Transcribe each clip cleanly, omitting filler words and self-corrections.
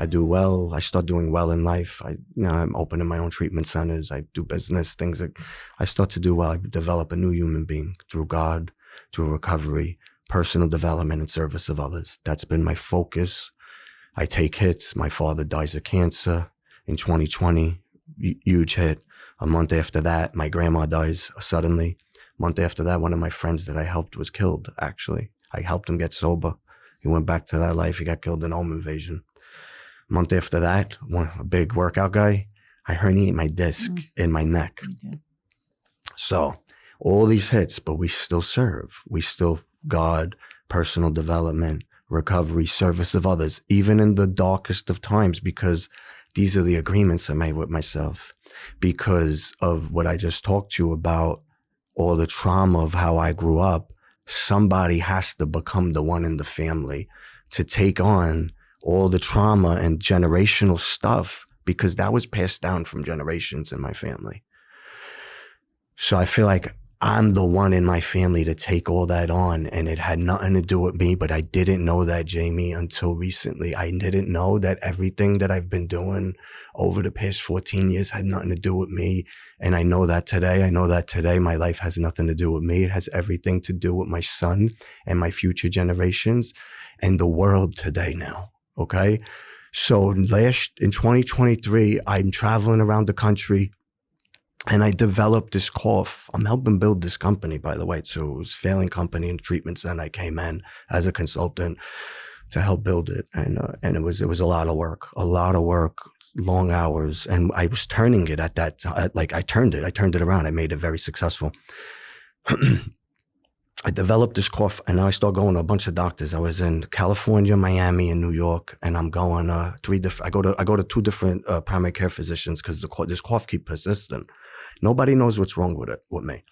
I do well. I start doing well in life. I'm opening my own treatment centers. I do business, things that I start to do well. I develop a new human being through God, through recovery, personal development, and service of others. That's been my focus. I take hits. My father dies of cancer in 2020, huge hit. A month after that, my grandma dies suddenly. A month after that, one of my friends that I helped was killed, actually. I helped him get sober. He went back to that life. He got killed in a home invasion. A month after that, a big workout guy, I herniated my disc in my neck. Okay. So all these hits, but we still serve. We still God, personal development, recovery, service of others, even in the darkest of times, because these are the agreements I made with myself because of what I just talked to you about, all the trauma of how I grew up. Somebody has to become the one in the family to take on all the trauma and generational stuff, because that was passed down from generations in my family. So I feel like I'm the one in my family to take all that on, and it had nothing to do with me, but I didn't know that, Jamie, until recently. I didn't know that everything that I've been doing over the past 14 years had nothing to do with me. And I know that today. I know that today my life has nothing to do with me. It has everything to do with my son and my future generations and the world today now. Okay. So in 2023, I'm traveling around the country. And I developed this cough. I'm helping build this company, by the way, too. It was a failing company and treatment center. I came in as a consultant to help build it. And it was a lot of work, long hours. And I was turning it at that time. I turned it around. I made it very successful. I developed this cough, and now I start going to a bunch of doctors. I was in California, Miami, and New York, and I'm going I go to 2 different primary care physicians because this cough keeps persisting. Nobody knows what's wrong with me.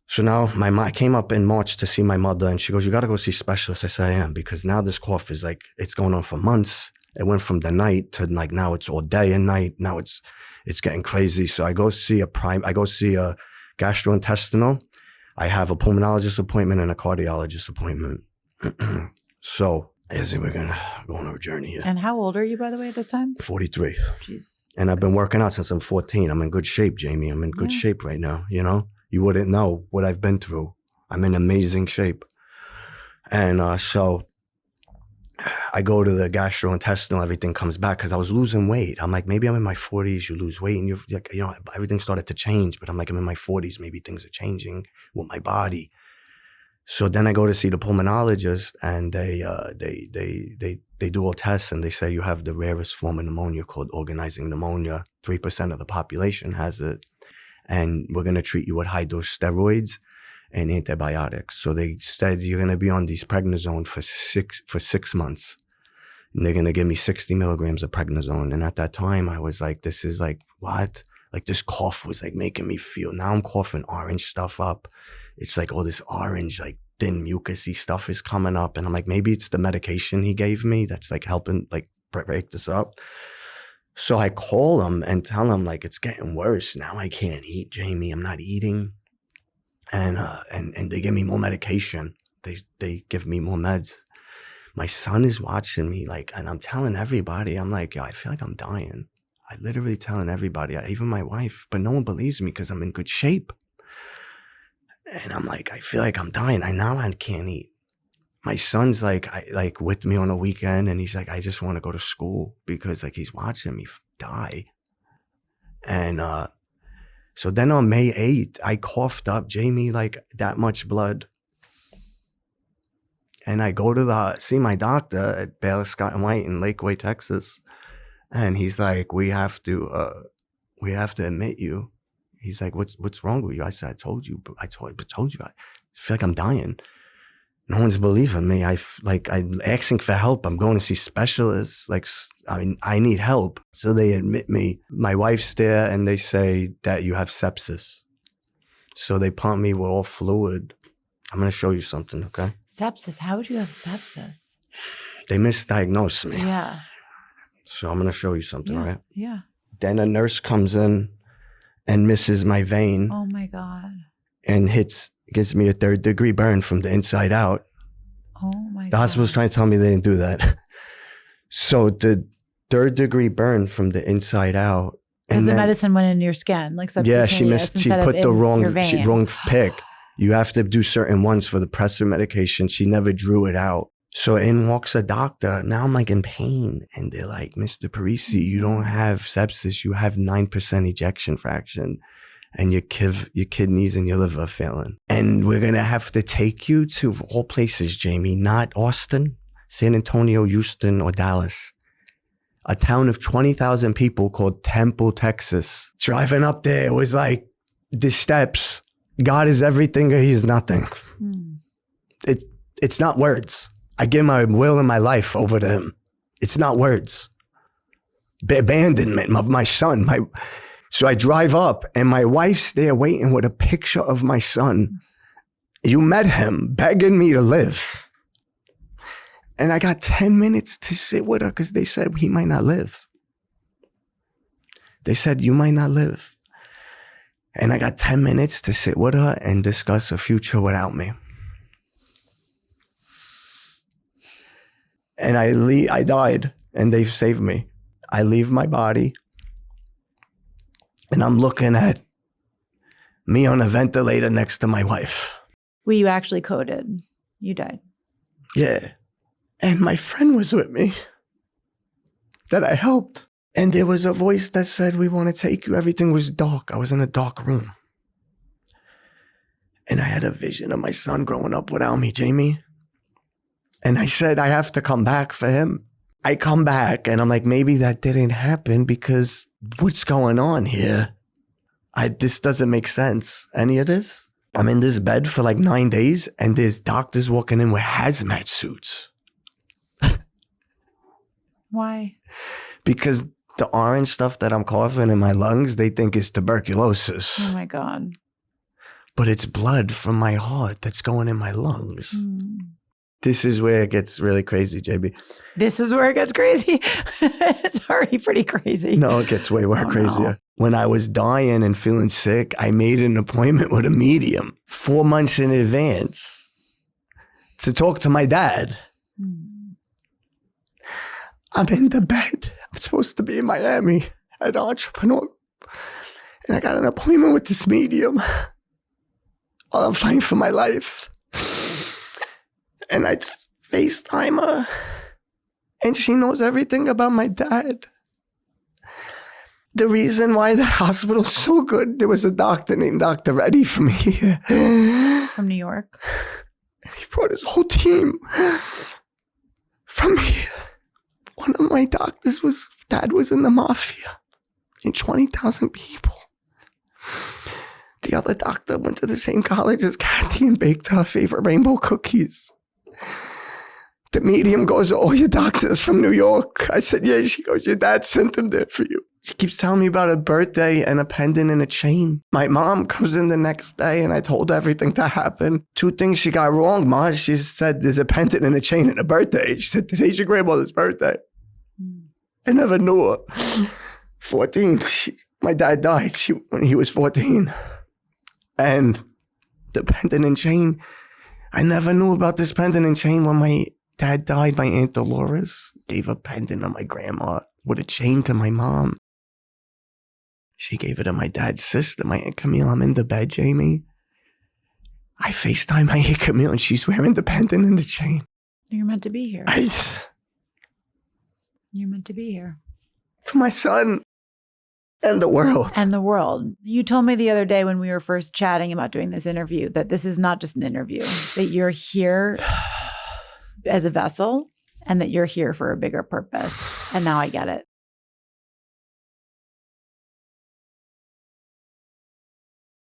So now I came up in March to see my mother, and she goes, "You got to go see specialists." I said, "I am," because now this cough is it's going on for months. It went from the night to now it's all day and night. Now it's getting crazy. So I go see a gastrointestinal. I have a pulmonologist appointment and a cardiologist appointment. So we're going to go on our journey here. And how old are you, by the way, at this time? 43. Jeez. And I've been working out since I'm 14. I'm in good shape, Jamie. I'm in good shape right now. You know, you wouldn't know what I've been through. I'm in amazing shape. And so I go to the gastrointestinal, everything comes back because I was losing weight. I'm like, maybe I'm in my 40s, you lose weight and you're like, everything started to change, but I'm like, I'm in my 40s, maybe things are changing with my body. So then I go to see the pulmonologist, and they do all tests, and they say you have the rarest form of pneumonia called organizing pneumonia. 3% of the population has it. And we're going to treat you with high dose steroids and antibiotics. So they said you're going to be on these prednisone for 6 months. And they're going to give me 60 milligrams of prednisone. And at that time I was like, this is like, what? Like this cough was like making me feel, now I'm coughing orange stuff up. It's like all this orange, like thin mucusy stuff is coming up. And I'm like, maybe it's the medication he gave me that's like helping like break this up. So I call him and tell him like, it's getting worse. Now I can't eat, Jamie. I'm not eating. And they give me more medication. They give me more meds. My son is watching me and I'm telling everybody, I'm like, I feel like I'm dying. I literally telling everybody, even my wife, but no one believes me because I'm in good shape. And I'm like, I feel like I'm dying. I can't eat. My son's with me on a weekend, and he's like, I just want to go to school because he's watching me die. And so then on May 8th, I coughed up, Jamie, that much blood. And I go to see my doctor at Baylor Scott & White in Lakeway, Texas. And he's like, we have to admit you. He's like, what's wrong with you? I said, I told you. I feel like I'm dying. No one's believing me. I'm asking for help. I'm going to see specialists. I need help. So they admit me. My wife's there, and they say that you have sepsis. So they pump me with all fluid. I'm going to show you something, okay? Sepsis? How would you have sepsis? They misdiagnosed me. Yeah. So I'm going to show you something, right? Yeah. Then a nurse comes in and misses my vein. Oh my God. And gives me a 3rd-degree burn from the inside out. Oh my God. The hospital's trying to tell me they didn't do that. So the third degree burn from the inside out. Because the medicine went into your skin, like yeah, she put the wrong pick. You have to do certain ones for the pressor medication. She never drew it out. So in walks a doctor. Now I'm like in pain. And they're like, Mr. Parisi, you don't have sepsis. You have 9% ejection fraction. And your kidneys and your liver are failing. And we're going to have to take you to all places, Jamie, not Austin, San Antonio, Houston, or Dallas. A town of 20,000 people called Temple, Texas. Driving up there, it was like the steps. God is everything or he is nothing. It's not words. I give my will and my life over to him. It's not words. The abandonment of my son. So I drive up and my wife's there waiting with a picture of my son. You met him, begging me to live. And I got 10 minutes to sit with her because they said he might not live. They said, you might not live. And I got 10 minutes to sit with her and discuss a future without me. And I died and they've saved me. I leave my body and I'm looking at me on a ventilator next to my wife. Well, you actually coded. You died. Yeah. And my friend was with me that I helped. And there was a voice that said, we want to take you. Everything was dark. I was in a dark room. And I had a vision of my son growing up without me, Jamie. And I said, I have to come back for him. I come back and I'm like, maybe that didn't happen because what's going on here? This doesn't make sense. Any of this? I'm in this bed for like 9 days and there's doctors walking in with hazmat suits. Why? Because the orange stuff that I'm coughing in my lungs, they think is tuberculosis. Oh my God. But it's blood from my heart that's going in my lungs. This is where it gets really crazy, JB. This is where it gets crazy? It's already pretty crazy. No, it gets way more crazier. No. When I was dying and feeling sick, I made an appointment with a medium 4 months in advance to talk to my dad. I'm in the bed. I'm supposed to be in Miami at Entrepreneur. And I got an appointment with this medium while I'm fighting for my life. And I FaceTime her. And she knows everything about my dad. The reason why that hospital's so good, there was a doctor named Dr. Reddy from here. From New York? He brought his whole team from here. One of my doctors dad was in the mafia and 20,000 people. The other doctor went to the same college as Kathy and baked her favorite rainbow cookies. The medium goes, oh, your doctor's from New York. I said, yeah. She goes, your dad sent them there for you. She keeps telling me about a birthday and a pendant and a chain. My mom comes in the next day and I told her everything that happened. 2 things she got wrong, Ma. She said there's a pendant and a chain and a birthday. She said, today's your grandmother's birthday. I never knew her. 14. My dad died when he was 14. And the pendant and chain, I never knew about this pendant and chain. When my dad died, my Aunt Dolores gave a pendant to my grandma with a chain to my mom. She gave it to my dad's sister, my Aunt Camille. I'm in the bed, Jamie. I FaceTime my Aunt Camille and she's wearing the pendant and the chain. You're meant to be here. You're meant to be here. For my son and the world. And the world. You told me the other day when we were first chatting about doing this interview that this is not just an interview, that you're here as a vessel and that you're here for a bigger purpose. And now I get it.